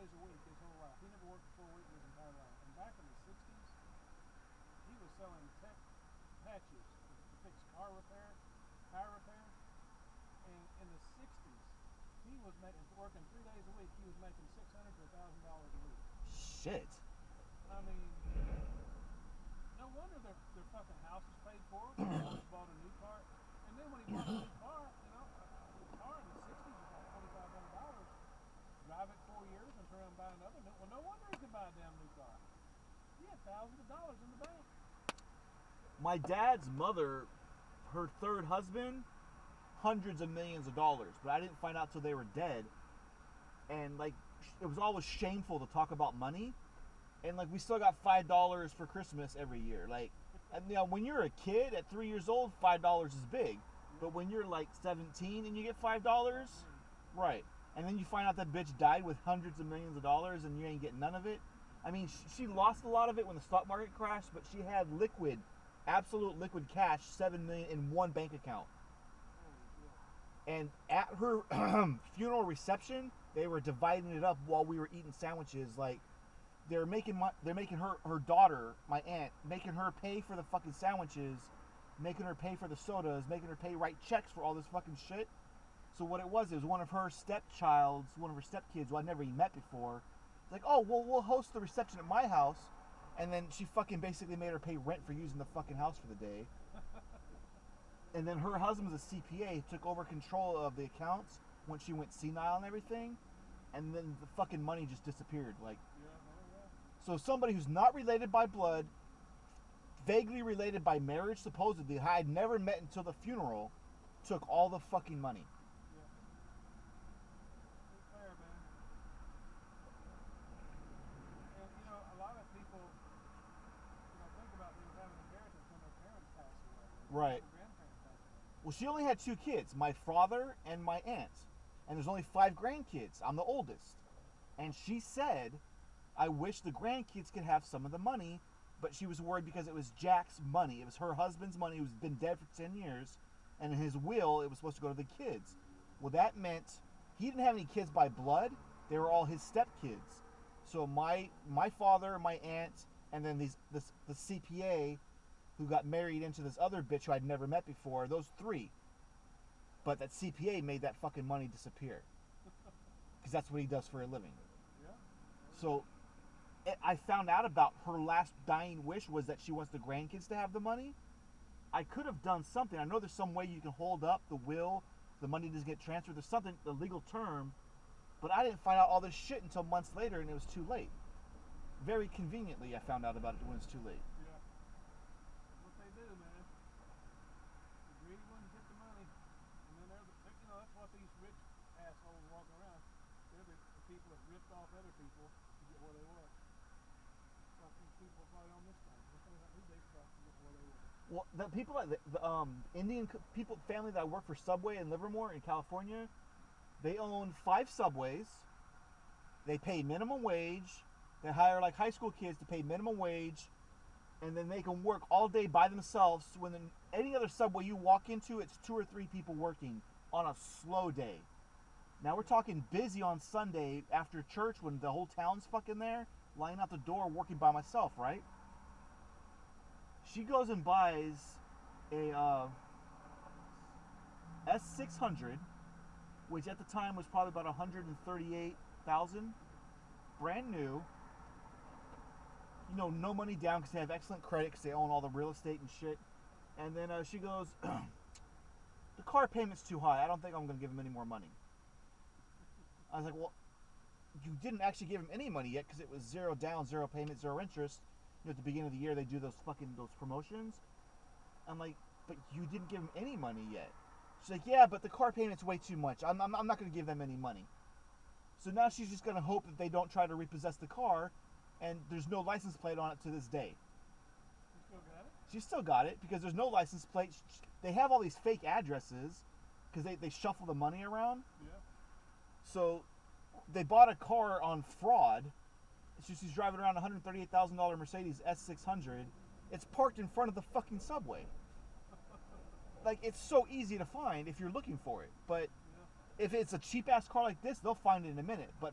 days a week his whole life. He never worked a full week in his entire life. And back in the 60s, he was selling tech patches to fix car repair, tire repair. And in the 60s, he was working 3 days a week. He was making $600 to $1,000 a week. Shit. I mean, no wonder their fucking house is paid for. He always bought a new car. And then when he bought a new car, you know, a car in the 60s was like $2,500. Drive it 4 years and turn around and buy another new. Well, no wonder he could buy a damn new car. He had thousands of dollars in the bank. My dad's mother, her third husband, hundreds of millions of dollars, but I didn't find out till they were dead. And like, it was always shameful to talk about money. And like, we still got $5 for Christmas every year. Like, and, you know, when you're a kid at 3 years old, $5 is big. But when you're like 17 and you get $5, right? And then you find out that bitch died with hundreds of millions of dollars and you ain't getting none of it. I mean, she lost a lot of it when the stock market crashed, but she had liquid, absolute liquid cash, $7 million in one bank account. And at her funeral reception, they were dividing it up while we were eating sandwiches. Like, they're making her daughter, my aunt, making her pay for the fucking sandwiches, making her pay for the sodas, making her write checks for all this fucking shit. So what it was one of her stepchilds, one of her stepkids who I'd never even met before. It's like, oh, well, we'll host the reception at my house. And then she fucking basically made her pay rent for using the fucking house for the day. And then her husband's a CPA, took over control of the accounts when she went senile and everything. And then the fucking money just disappeared. Like, so somebody who's not related by blood, vaguely related by marriage, supposedly, I had never met until the funeral, took all the fucking money. Fair, man. And, you know, a lot of people, you know, think about them having inheritance when their parents pass away. Right. Their grandparents pass away. Well, she only had 2 kids, my father and my aunt. And there's only 5 grandkids. I'm the oldest. And she said, I wish the grandkids could have some of the money, but she was worried because it was Jack's money. It was her husband's money, who's been dead for 10 years. And in his will, it was supposed to go to the kids. Well, that meant he didn't have any kids by blood. They were all his stepkids. So my father, my aunt, and then the CPA who got married into this other bitch who I'd never met before, those 3. But that CPA made that fucking money disappear. Because that's what he does for a living. Yeah. So I found out about her last dying wish was that she wants the grandkids to have the money. I could have done something. I know there's some way you can hold up the will, the money doesn't get transferred. There's something, the legal term. But I didn't find out all this shit until months later, and it was too late. Very conveniently, I found out about it when it's too late. Yeah. What they do, man. The greedy ones get the money. And then you know, that's what these rich assholes walking around. They're the people that ripped off other people to get where they were. Like these people probably on this thing. Who they fucked to get where they were. Well, the people, the Indian people, family that work for Subway in Livermore in California, they own 5 Subways. They pay minimum wage. They hire like high school kids to pay minimum wage, and then they can work all day by themselves. When any other Subway you walk into, it's 2 or 3 people working on a slow day. Now we're talking busy on Sunday after church when the whole town's fucking there, lying out the door working by myself, right? She goes and buys a S600, which at the time was probably about $138,000, brand new. You know, no money down because they have excellent credit because they own all the real estate and shit. And then she goes, the car payment's too high. I don't think I'm going to give him any more money. I was like, well, you didn't actually give him any money yet because it was 0 down, 0 payment, 0 interest. You know, at the beginning of the year, they do those promotions. I'm like, but you didn't give him any money yet. She's like, yeah, but the car payment's way too much. I'm not going to give them any money. So now she's just going to hope that they don't try to repossess the car, and there's no license plate on it to this day. You still got it? She still got it because there's no license plate. They have all these fake addresses because they shuffle the money around. Yeah. So they bought a car on fraud. She's driving around a $138,000 Mercedes S600. It's parked in front of the fucking Subway. Like, it's so easy to find if you're looking for it. But if it's a cheap ass car like this, they'll find it in a minute. But